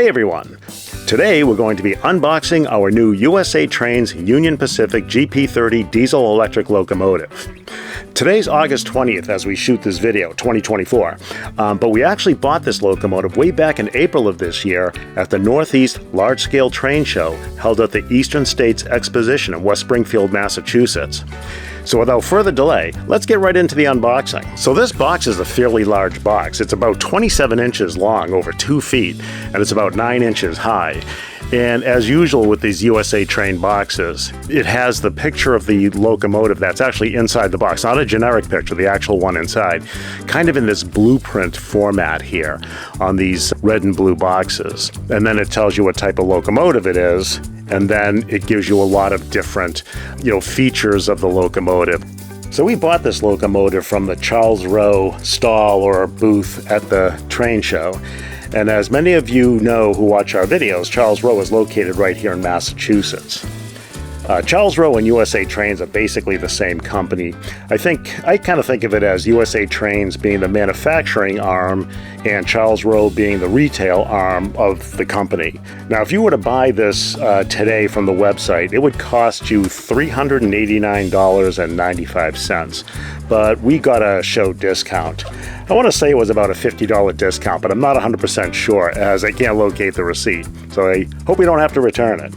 Hey everyone! Today we're going to be unboxing our new USA Trains Union Pacific GP30 diesel-electric locomotive. Today's August 20th as we shoot this video, 2024, but we actually bought this locomotive way back in April of this year at the Northeast Large-Scale Train Show held at the Eastern States Exposition in West Springfield, Massachusetts. So without further delay, let's get right into the unboxing. So this box is a fairly large box. It's about 27 inches long, over 2 feet, and it's about 9 inches high. And as usual with these USA Train boxes, it has the picture of the locomotive that's actually inside the box, not a generic picture, the actual one inside, kind of in this blueprint format here on these red and blue boxes. And then it tells you what type of locomotive it is, and then it gives you a lot of different, features of the locomotive. So we bought this locomotive from the Charles Rowe stall or booth at the train show. And as many of you know who watch our videos, Charles Rowe is located right here in Massachusetts. Charles Rowe and USA Trains are basically the same company. I kind of think of it as USA Trains being the manufacturing arm and Charles Rowe being the retail arm of the company. Now, if you were to buy this today from the website, it would cost you $389.95, but we got a show discount. I want to say it was about a $50 discount, but I'm not 100% sure as I can't locate the receipt. So I hope we don't have to return it.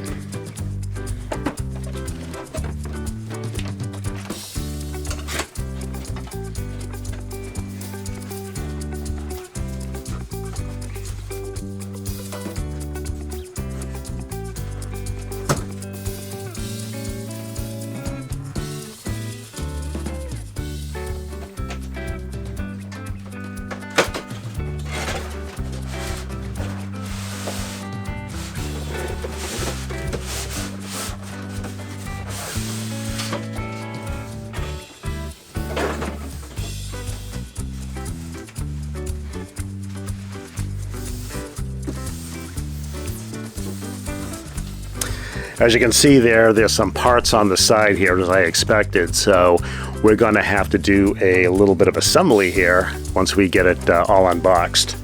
As you can see there's some parts on the side here as I expected, so we're going to have to do a little bit of assembly here once we get it all unboxed.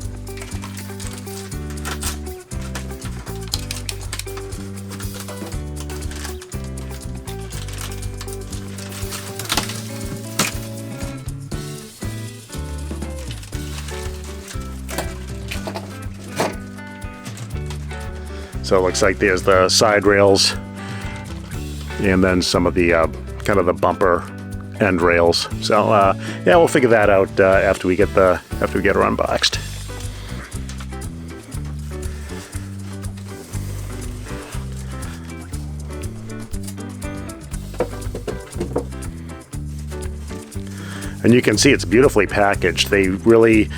So it looks like there's the side rails and then some of the kind of the bumper end rails. So yeah, we'll figure that out after we get her unboxed. And you can see it's beautifully packaged. The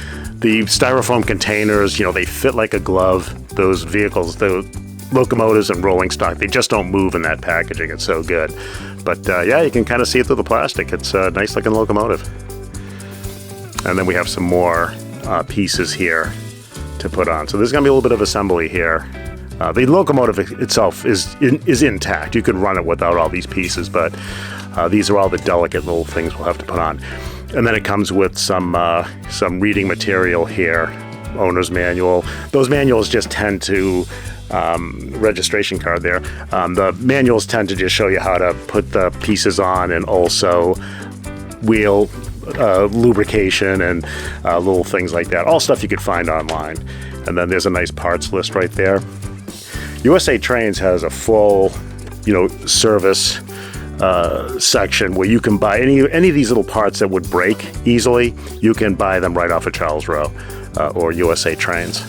styrofoam containers, they fit like a glove. Those vehicles, the locomotives and rolling stock, they just don't move in that packaging. It's so good. But yeah, you can kind of see it through the plastic. It's a nice looking locomotive. And then we have some more pieces here to put on. So there's going to be a little bit of assembly here. The locomotive itself is intact. You can run it without all these pieces, but these are all the delicate little things we'll have to put on. And then it comes with some reading material here, owner's manual. Those manuals just tend to, registration card there, the manuals tend to just show you how to put the pieces on and also wheel lubrication and little things like that. All stuff you could find online. And then there's a nice parts list right there. USA Trains has a full, service section where you can buy any of these little parts that would break easily. You can buy them right off of Charles Rowe or USA Trains.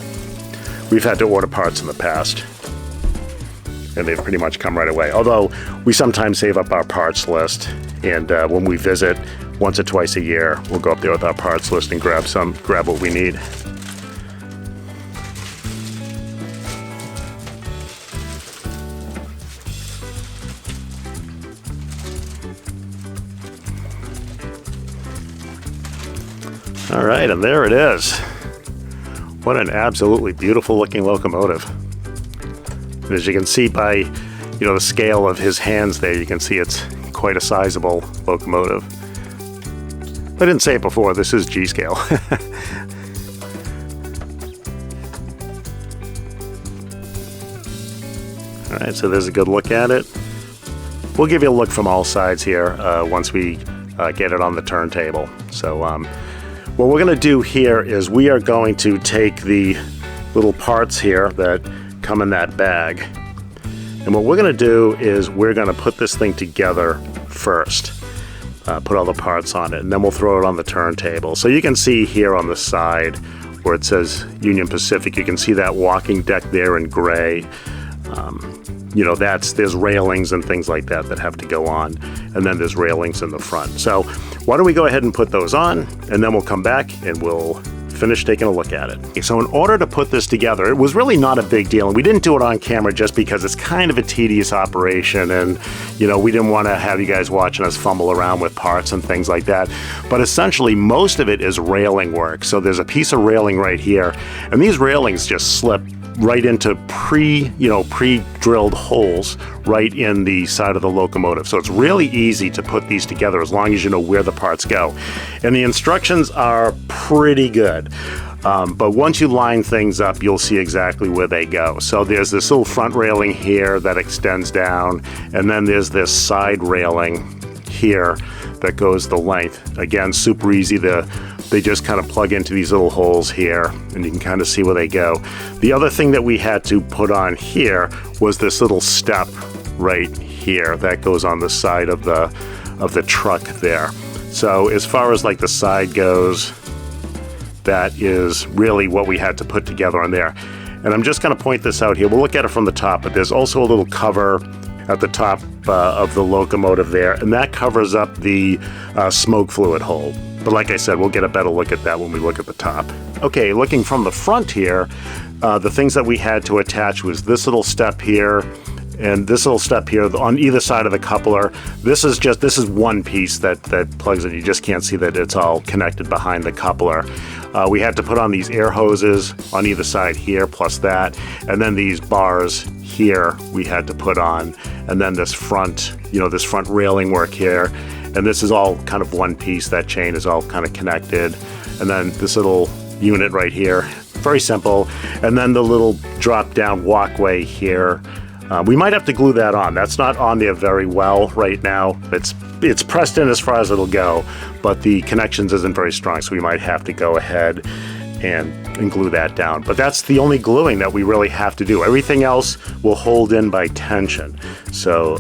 We've had to order parts in the past, and they've pretty much come right away. Although we sometimes save up our parts list, and when we visit once or twice a year, we'll go up there with our parts list and grab what we need. All right, and there it is. What an absolutely beautiful looking locomotive. And as you can see by, the scale of his hands there, you can see it's quite a sizable locomotive. I didn't say it before, this is G scale. All right, so there's a good look at it. We'll give you a look from all sides here once we get it on the turntable. So what we're going to do here is we are going to take the little parts here that come in that bag, and what we're going to do is we're going to put this thing together first. Put all the parts on it, and then we'll throw it on the turntable. So you can see here on the side where it says Union Pacific, you can see that walking deck there in gray. You know, there's railings and things like that that have to go on, and then there's railings in the front. So why don't we go ahead and put those on, and then we'll come back and we'll finish taking a look at it. So in order to put this together, it was really not a big deal, and we didn't do it on camera just because it's kind of a tedious operation, and you know, we didn't want to have you guys watching us fumble around with parts and things like that. But essentially most of it is railing work. So there's a piece of railing right here, and these railings just slip right into pre-drilled holes right in the side of the locomotive. So it's really easy to put these together as long as you know where the parts go. And the instructions are pretty good. But once you line things up, you'll see exactly where they go. So there's this little front railing here that extends down, and then there's this side railing here that goes the length. Again, super easy. They just kind of plug into these little holes here, and you can kind of see where they go. The other thing that we had to put on here was this little step right here that goes on the side of the truck there. So as far as like the side goes, that is really what we had to put together on there. And I'm just going to point this out here. We'll look at it from the top, but there's also a little cover at the top of the locomotive there, and that covers up the smoke fluid hole. But like I said, we'll get a better look at that when we look at the top. Okay, looking from the front here, the things that we had to attach was this little step here and this little step here on either side of the coupler. This is one piece that plugs in. You just can't see that it's all connected behind the coupler. We had to put on these air hoses on either side here, plus that, and then these bars here we had to put on, and then this front, this front railing work here. And this is all kind of one piece. That chain is all kind of connected. And then this little unit right here, very simple. And then the little drop down walkway here. We might have to glue that on. That's not on there very well right now. It's pressed in as far as it'll go, but the connections isn't very strong, so we might have to go ahead and glue that down. But that's the only gluing that we really have to do. Everything else will hold in by tension. So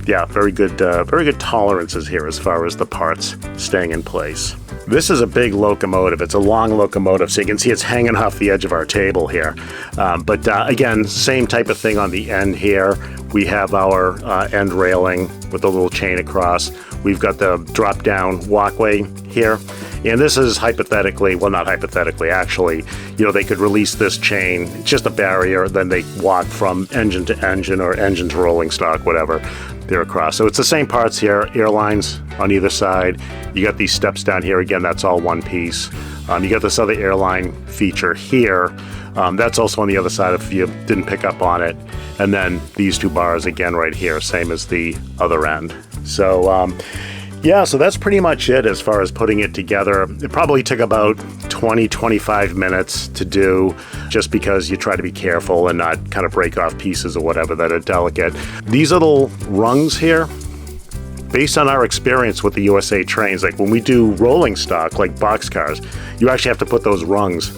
yeah, very good tolerances here as far as the parts staying in place. This is a big locomotive. It's a long locomotive, so you can see it's hanging off the edge of our table here. But again, same type of thing on the end here. We have our end railing with a little chain across. We've got the drop down walkway here. And this is hypothetically, well, not hypothetically, actually, they could release this chain. It's just a barrier. Then they walk from engine to engine or engine to rolling stock, whatever, they're across. So it's the same parts here, airlines on either side. You got these steps down here. Again, that's all one piece. You got this other airline feature here. That's also on the other side if you didn't pick up on it. And then these two bars again right here, same as the other end. So yeah, so that's pretty much it as far as putting it together. It probably took about 20-25 minutes to do, just because you try to be careful and not kind of break off pieces or whatever that are delicate. These little rungs here, based on our experience with the USA Trains, like when we do rolling stock, like boxcars, you actually have to put those rungs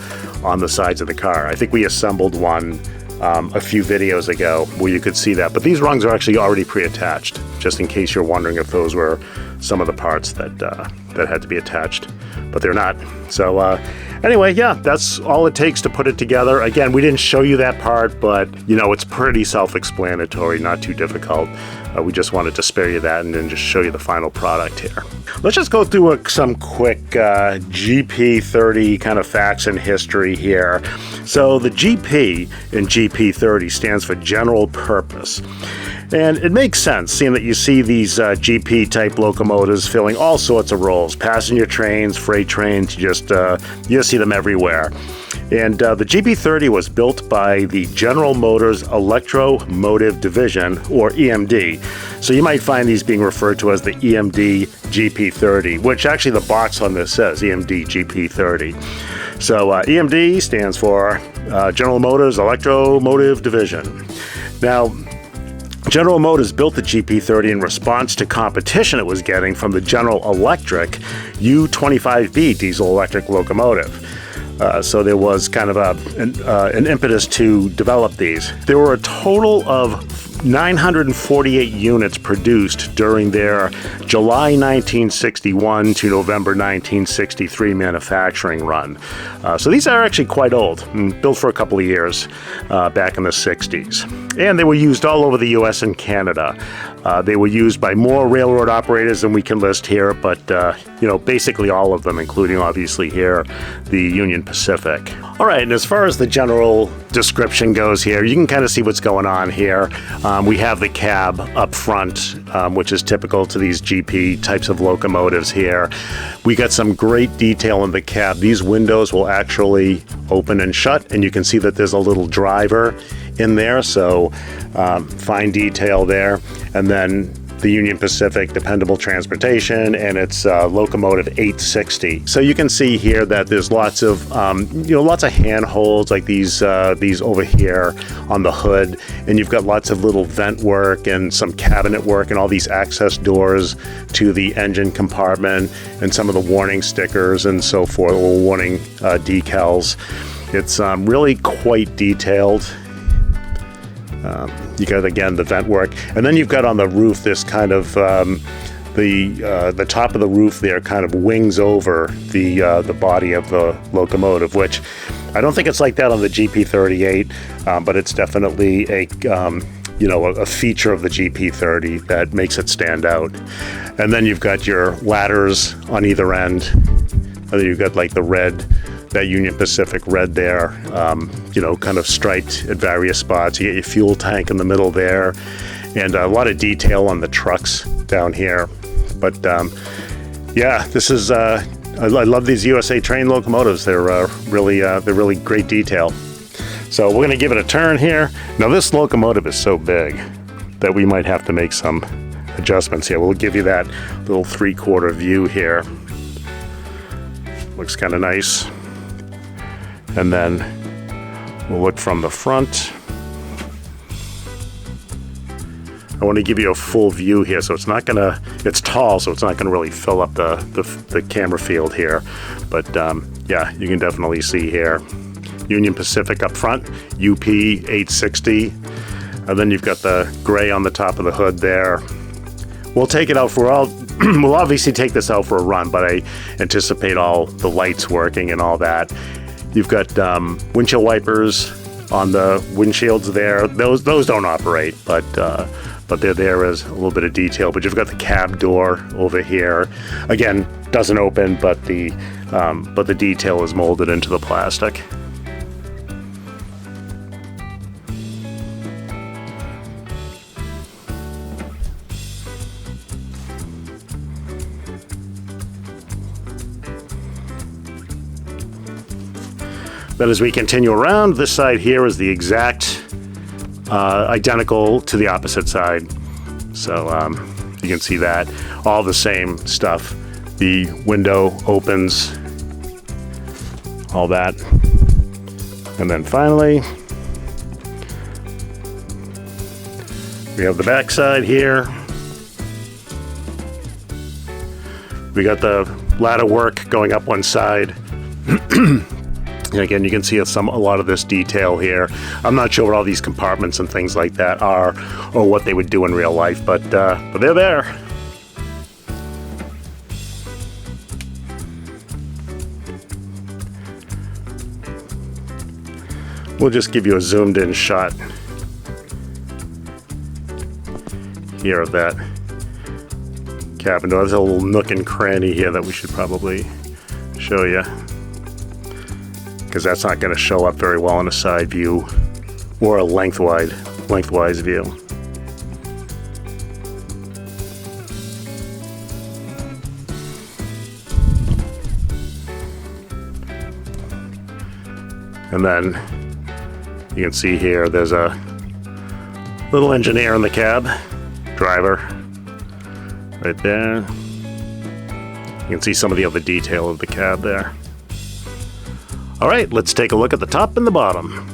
on the sides of the car. I think we assembled one a few videos ago where you could see that, but these rungs are actually already pre-attached, just in case you're wondering if those were some of the parts that had to be attached, but they're not. So anyway, yeah, that's all it takes to put it together. Again, we didn't show you that part, but it's pretty self-explanatory, not too difficult. We just wanted to spare you that and then just show you the final product here. Let's just go through some quick GP30 kind of facts and history here. So the GP in GP30 stands for General Purpose. And it makes sense, seeing that you see these GP-type locomotives filling all sorts of roles. Passenger trains, freight trains, you just see them everywhere. And the GP30 was built by the General Motors Electromotive Division, or EMD. So you might find these being referred to as the EMD GP30, which actually the box on this says EMD GP30. So EMD stands for General Motors Electromotive Division. Now, General Motors built the GP30 in response to competition it was getting from the General Electric U25B diesel electric locomotive. So there was kind of an impetus to develop these. There were a total of 948 units produced during their July 1961 to November 1963 manufacturing run. So these are actually quite old, built for a couple of years back in the 60s. And they were used all over the US and Canada. They were used by more railroad operators than we can list here, but basically all of them, including obviously here, the Union Pacific. All right, and as far as the general description goes here, you can kind of see what's going on here. We have the cab up front, which is typical to these GP types of locomotives here. We got some great detail in the cab. These windows will actually open and shut, and you can see that there's a little driver in there, so fine detail there. And then the Union Pacific Dependable Transportation and its locomotive 860. So you can see here that there's lots of lots of handholds like these over here on the hood, and you've got lots of little vent work and some cabinet work and all these access doors to the engine compartment and some of the warning stickers and so forth, or warning decals. It's really quite detailed. You got, again, the vent work, and then you've got on the roof this kind of the top of the roof there kind of wings over the body of the locomotive, which I don't think it's like that on the GP38, but it's definitely a feature of the GP30 that makes it stand out. And then you've got your ladders on either end, and then you've got like the red, that Union Pacific red there, kind of striped at various spots. You get your fuel tank in the middle there, and a lot of detail on the trucks down here. But yeah, this is I love these USA Train locomotives. They're really great detail. So we're going to give it a turn here. Now this locomotive is so big that we might have to make some adjustments here. We'll give you that little 3/4 view here. Looks kind of nice. And then we'll look from the front. I want to give you a full view here, so it's tall, so it's not gonna really fill up the camera field here. But yeah, you can definitely see here. Union Pacific up front, UP 860. And then you've got the gray on the top of the hood there. We'll take it out we'll obviously take this out for a run, but I anticipate all the lights working and all that. You've got windshield wipers on the windshields there. Those don't operate, but they're there as a little bit of detail. But you've got the cab door over here. Again, doesn't open, but the detail is molded into the plastic. Then as we continue around, this side here is the exact identical to the opposite side. So you can see that. All the same stuff. The window opens, all that. And then finally, we have the back side here. We got the ladder work going up one side. And again, you can see a lot of this detail here. I'm not sure what all these compartments and things like that are, or what they would do in real life, but they're there. We'll just give you a zoomed in shot here of that cabin door. There's a little nook and cranny here that we should probably show you, because that's not going to show up very well in a side view or a lengthwise view. And then you can see here there's a little engineer in the cab, driver, right there. You can see some of the other detail of the cab there. All right, let's take a look at the top and the bottom.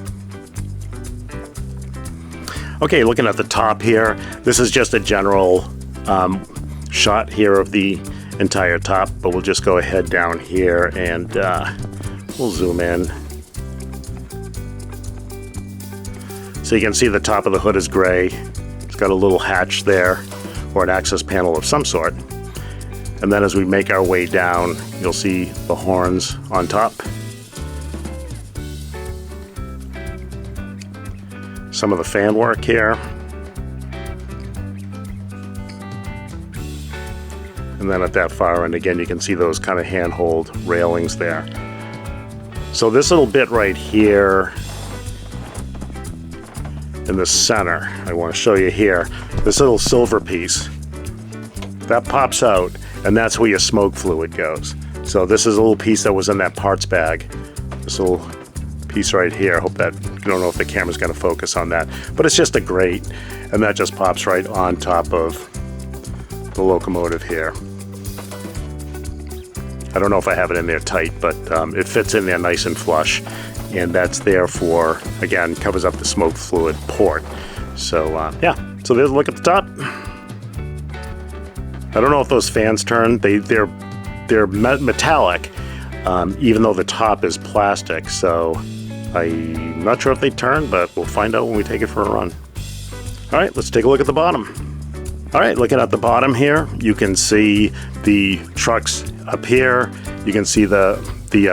Okay, looking at the top here, this is just a general shot here of the entire top, but we'll just go ahead down here and we'll zoom in. So you can see the top of the hood is gray. It's got a little hatch there, or an access panel of some sort. And then as we make our way down, you'll see the horns on top. Some of the fan work here. And then at that far end, again, you can see those kind of handhold railings there. So this little bit right here in the center, I want to show you here, this little silver piece, that pops out, and that's where your smoke fluid goes. So this is a little piece that was in that parts bag. This little piece right here. I hope that, I don't know if the camera's going to focus on that, but it's just a grate, and that just pops right on top of the locomotive here. I don't know if I have it in there tight, but it fits in there nice and flush, and that's there for, again, covers up the smoke fluid port. So yeah, so there's a look at the top. I don't know if those fans turn. They're metallic, even though the top is plastic, so I'm not sure if they turn, but we'll find out when we take it for a run. All right, let's take a look at the bottom. All right, looking at the bottom here, you can see the trucks up here. You can see the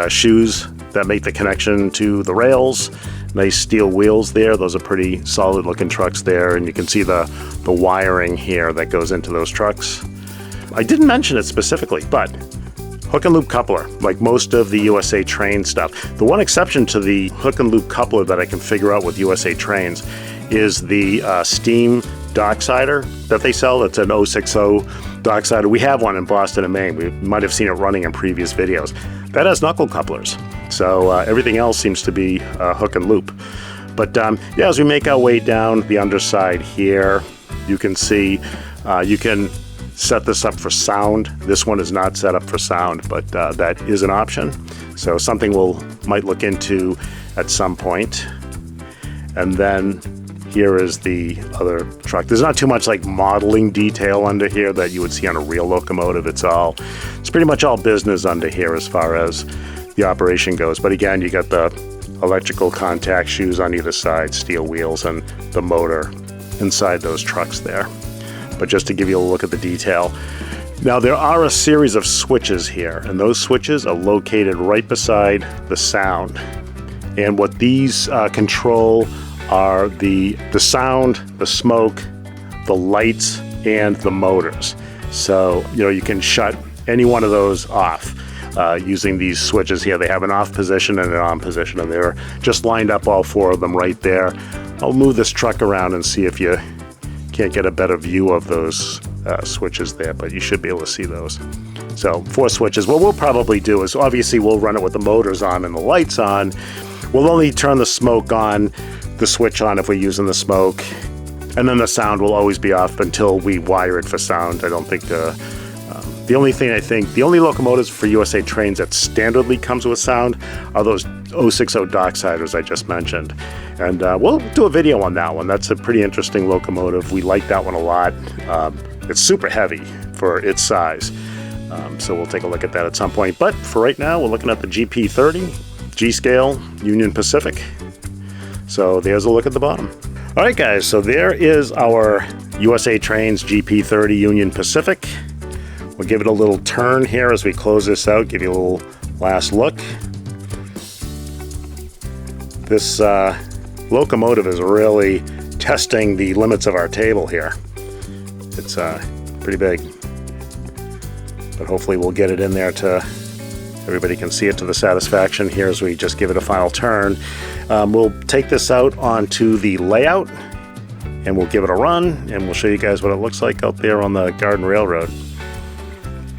shoes that make the connection to the rails. Nice steel wheels there. Those are pretty solid looking trucks there. And you can see the wiring here that goes into those trucks. I didn't mention it specifically, but hook and loop coupler, like most of the USA Trains stuff. The one exception to the hook and loop coupler that I can figure out with USA Trains is the steam docksider that they sell. It's an 060 docksider. We have one in Boston and Maine. We might have seen it running in previous videos. That has knuckle couplers. So everything else seems to be hook and loop. But yeah, as we make our way down the underside here, you can see you can set this up for sound. This one is not set up for sound, but that is an option. So something might look into at some point. And then here is the other truck. There's not too much like modeling detail under here that you would see on a real locomotive. It's pretty much all business under here as far as the operation goes. But again, you got the electrical contact shoes on either side, steel wheels, and the motor inside those trucks there. But just to give you a look at the detail. Now there are a series of switches here, and those switches are located right beside the sound. And what these control are the sound, the smoke, the lights, and the motors. So, you know, you can shut any one of those off using these switches here. They have an off position and an on position, and they're just lined up, all four of them right there. I'll move this truck around and see if you can't get a better view of those switches there, but you should be able to see those. So 4 switches. What we'll probably do is, obviously we'll run it with the motors on and the lights on. We'll only turn the smoke on, the switch on if we're using the smoke, and then the sound will always be off until we wire it for sound. I don't think the only locomotives for USA Trains that standardly comes with sound are those 060 docksiders I just mentioned. And we'll do a video on that one. That's a pretty interesting locomotive. We like that one a lot. It's super heavy for its size. So we'll take a look at that at some point. But for right now, we're looking at the GP30, G-Scale, Union Pacific. So there's a look at the bottom. All right, guys, so there is our USA Trains GP30 Union Pacific. We'll give it a little turn here as we close this out, give you a little last look. This locomotive is really testing the limits of our table here. It's pretty big, but hopefully we'll get it in there to everybody can see it to the satisfaction here as we just give it a final turn. We'll take this out onto the layout and we'll give it a run, and we'll show you guys what it looks like out there on the Garden Railroad.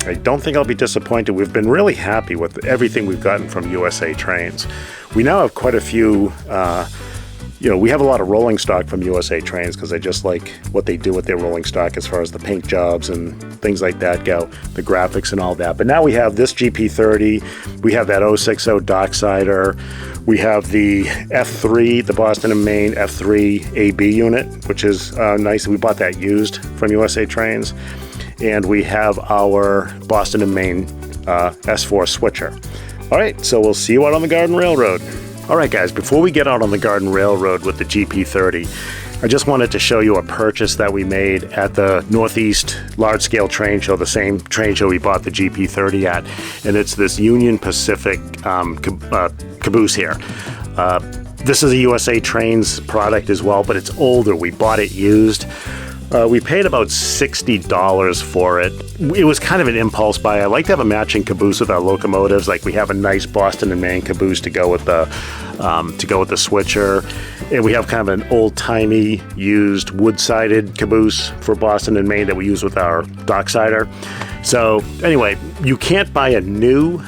I don't think I'll be disappointed. We've been really happy with everything we've gotten from USA Trains. We now have quite a few you know, we have a lot of rolling stock from USA Trains because I just like what they do with their rolling stock as far as the paint jobs and things like that go, the graphics and all that. But now we have this GP30, we have that 060 Docksider, we have the F3, the Boston and Maine F3 AB unit, which is nice. We bought that used from USA Trains. And we have our Boston and Maine S4 switcher. All right, so we'll see you out on the Garden Railroad. All right, guys, before we get out on the Garden Railroad with the GP30, I just wanted to show you a purchase that we made at the Northeast Large Scale Train Show, the same train show we bought the GP30 at, and it's this Union Pacific caboose here. This is a USA Trains product as well, but it's older. We bought it used. We paid about $60 for it. It was kind of an impulse buy. I like to have a matching caboose with our locomotives. Like we have a nice Boston and Maine caboose to go with the switcher, and we have kind of an old-timey used wood-sided caboose for Boston and Maine that we use with our Docksider. So anyway, you can't buy a new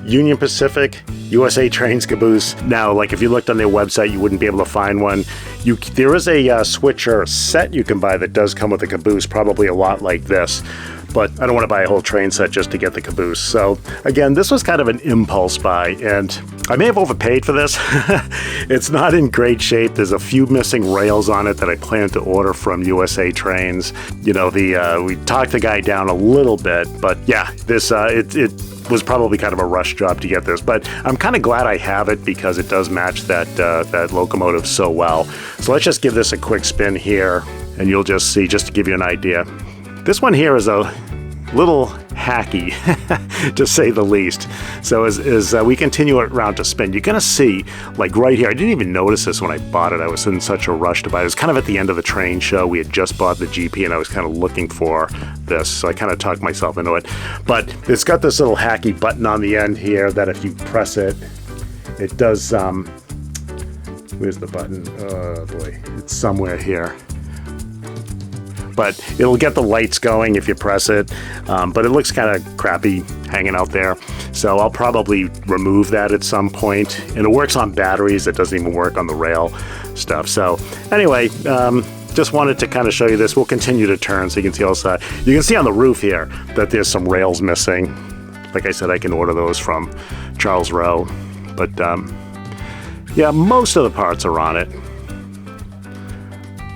Union Pacific USA Trains caboose. Now, like if you looked on their website, you wouldn't be able to find one. There is a switcher set you can buy that does come with a caboose, probably a lot like this, but I don't want to buy a whole train set just to get the caboose. So again, this was kind of an impulse buy, and I may have overpaid for this. It's not in great shape. There's a few missing rails on it that I plan to order from USA Trains. You know, we talked the guy down a little bit, but yeah, this it was probably kind of a rush job to get this, but I'm kind of glad I have it because it does match that locomotive so well. So let's just give this a quick spin here, and you'll just see, just to give you an idea. This one here is a little hacky, to say the least. So as we continue it around to spin, you're gonna see, like right here, I didn't even notice this when I bought it. I was in such a rush to buy it. It was kind of at the end of the train show. We had just bought the GP and I was kind of looking for this, so I kind of talked myself into it. But it's got this little hacky button on the end here that if you press it, it does, where's the button? Oh boy, it's somewhere here. But it'll get the lights going if you press it, but it looks kind of crappy hanging out there. So I'll probably remove that at some point. And it works on batteries. It doesn't even work on the rail stuff. So anyway, just wanted to kind of show you this. We'll continue to turn so you can see also. You can see on the roof here that there's some rails missing. Like I said, I can order those from Charles Rowe. But yeah, most of the parts are on it.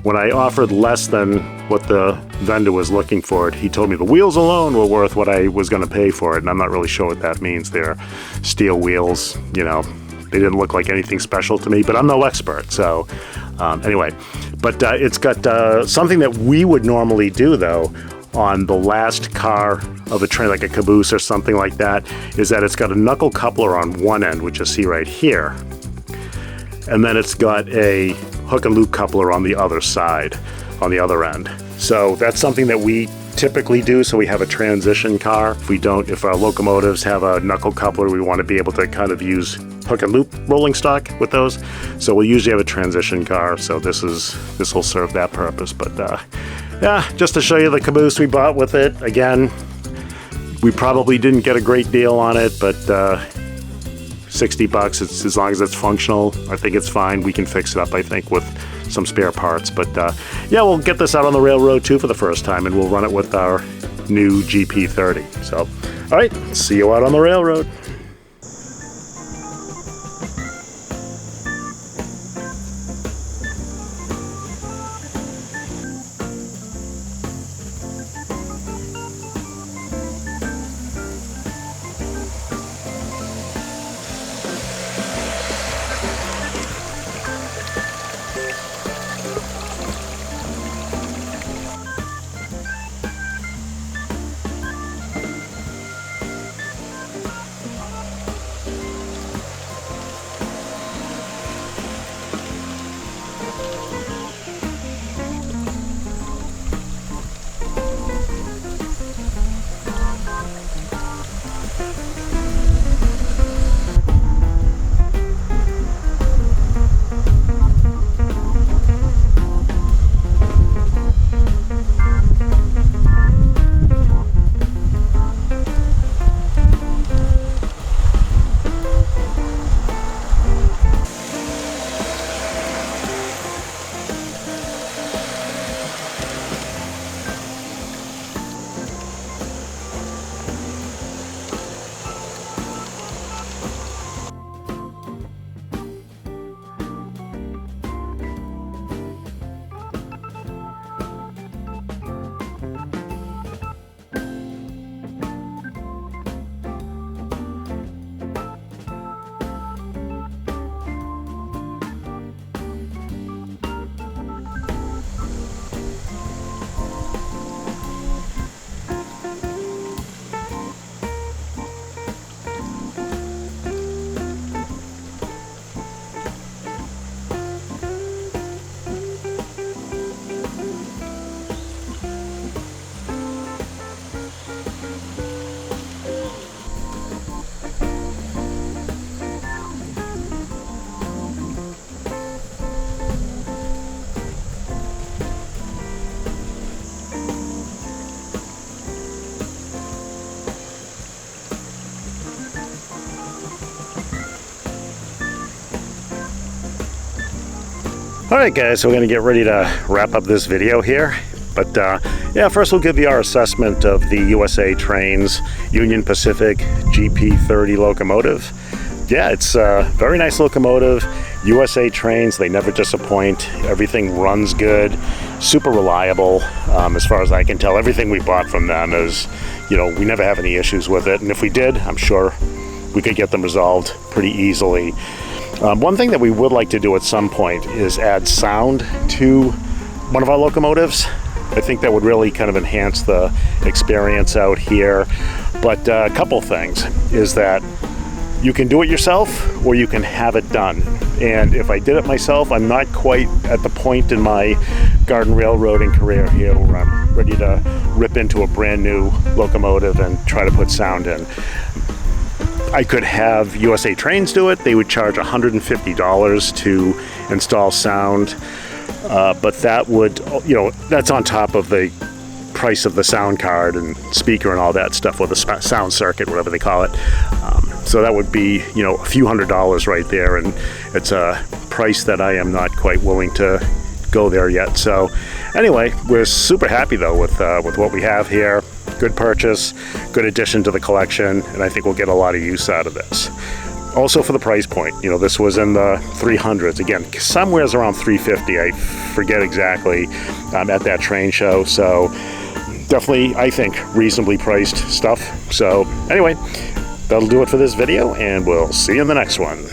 When I offered less than what the vendor was looking for it, he told me the wheels alone were worth what I was going to pay for it, and I'm not really sure what that means. They're steel wheels, you know. They didn't look like anything special to me, but I'm no expert, so anyway. But it's got something that we would normally do, though, on the last car of a train, like a caboose or something like that, is that it's got a knuckle coupler on one end, which you see right here, and then it's got a hook and loop coupler on the other side, on the other end. So that's something that we typically do, so we have a transition car. If our locomotives have a knuckle coupler, we want to be able to kind of use hook and loop rolling stock with those. So we'll usually have a transition car, so this will serve that purpose. But yeah, just to show you the caboose we bought with it. Again, we probably didn't get a great deal on it, but $60, it's, as long as it's functional, I think it's fine. We can fix it up, I think, with some spare parts. But yeah, we'll get this out on the railroad too for the first time, and we'll run it with our new GP30. So, all right, see you out on the railroad. Alright guys, so we're going to get ready to wrap up this video here. But yeah, first we'll give you our assessment of the USA Trains Union Pacific GP30 locomotive. Yeah, it's a very nice locomotive. USA Trains, they never disappoint. Everything runs good, super reliable. As far as I can tell, everything we bought from them is, you know, we never have any issues with it. And if we did, I'm sure we could get them resolved pretty easily. One thing that we would like to do at some point is add sound to one of our locomotives. I think that would really kind of enhance the experience out here. But a couple things is that you can do it yourself or you can have it done. And if I did it myself, I'm not quite at the point in my garden railroading career here where I'm ready to rip into a brand new locomotive and try to put sound in. I could have USA Trains do it. They would charge $150 to install sound, but that would, you know, that's on top of the price of the sound card and speaker and all that stuff, or the sound circuit, whatever they call it. So that would be, you know, a few $100s right there, and it's a price that I am not quite willing to go there yet. So anyway, we're super happy though with what we have here. Good purchase, good addition to the collection, and I think we'll get a lot of use out of this. Also for the price point, you know, this was in the 300s. Again, somewhere's around 350, I forget exactly, at that train show. So definitely, I think, reasonably priced stuff. So anyway, that'll do it for this video, and we'll see you in the next one.